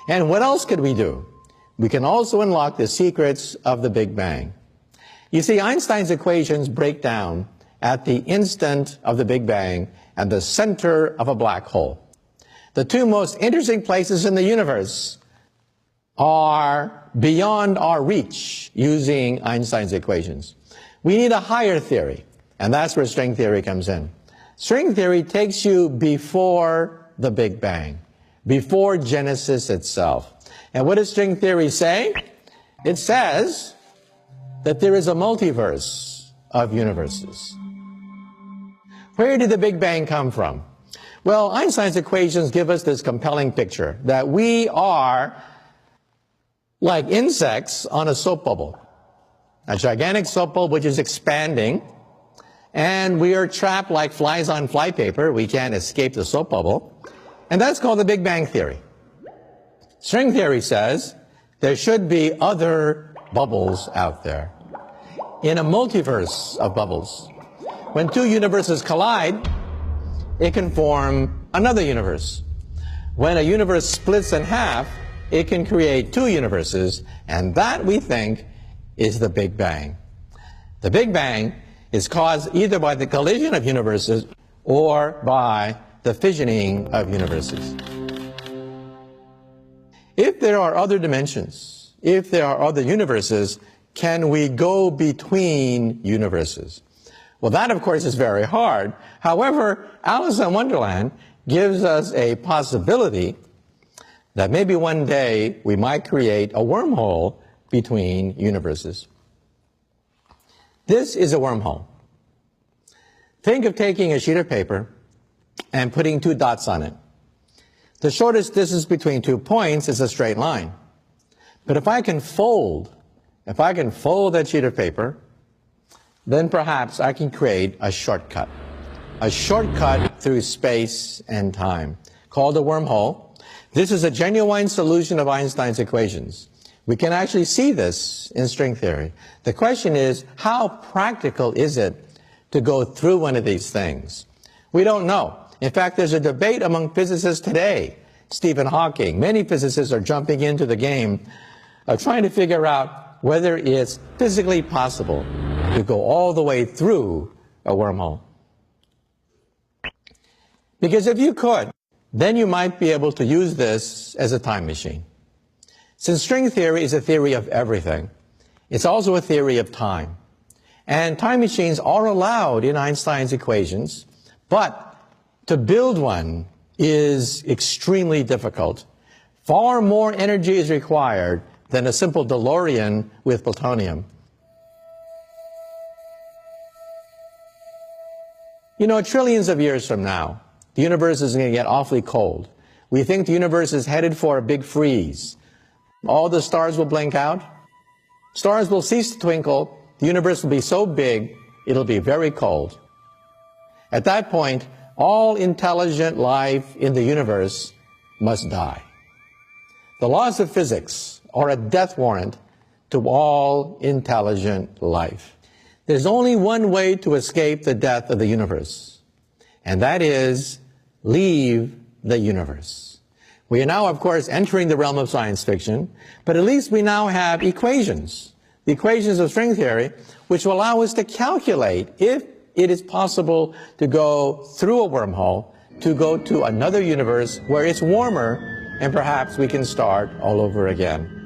And what else could we do? We can also unlock the secrets of the Big Bang. You see, Einstein's equations break down at the instant of the Big Bang at the center of a black hole. The two most interesting places in the universe are beyond our reach using Einstein's equations. We need a higher theory, and that's where string theory comes in. String theory takes you before the Big Bang, before Genesis itself. And what does string theory say? It says that there is a multiverse of universes. Where did the Big Bang come from? Well, Einstein's equations give us this compelling picture that we are like insects on a soap bubble, a gigantic soap bubble which is expanding, and we are trapped like flies on flypaper. We can't escape the soap bubble, and that's called the Big Bang theory. String theory says there should be other bubbles out there in a multiverse of bubbles. When two universes collide, it can form another universe. When a universe splits in half, it can create two universes, and that, we think, is the Big Bang. The Big Bang is caused either by the collision of universes or by the fissioning of universes. If there are other dimensions, if there are other universes, can we go between universes? Well, that, of course, is very hard. However, Alice in Wonderland gives us a possibility that maybe one day we might create a wormhole between universes. This is a wormhole. Think of taking a sheet of paper and putting two dots on it. The shortest distance between 2 points is a straight line. But if I can fold that sheet of paper, then perhaps I can create a shortcut through space and time, called a wormhole. This is a genuine solution of Einstein's equations. We can actually see this in string theory. The question is, how practical is it to go through one of these things? We don't know. In fact, there's a debate among physicists today. Stephen Hawking, many physicists are jumping into the game of trying to figure out whether it's physically possible to go all the way through a wormhole. Because if you could, then you might be able to use this as a time machine. Since string theory is a theory of everything, it's also a theory of time. And time machines are allowed in Einstein's equations, but to build one is extremely difficult. Far more energy is required than a simple DeLorean with plutonium. You know, trillions of years from now, the universe is going to get awfully cold. We think the universe is headed for a big freeze. All the stars will blink out. Stars will cease to twinkle. The universe will be so big, it'll be very cold. At that point, all intelligent life in the universe must die. The laws of physics are a death warrant to all intelligent life. There's only one way to escape the death of the universe, and that is leave the universe. We are now, of course, entering the realm of science fiction, but at least we now have equations, the equations of string theory, which will allow us to calculate if it is possible to go through a wormhole, to go to another universe where it's warmer, and perhaps we can start all over again.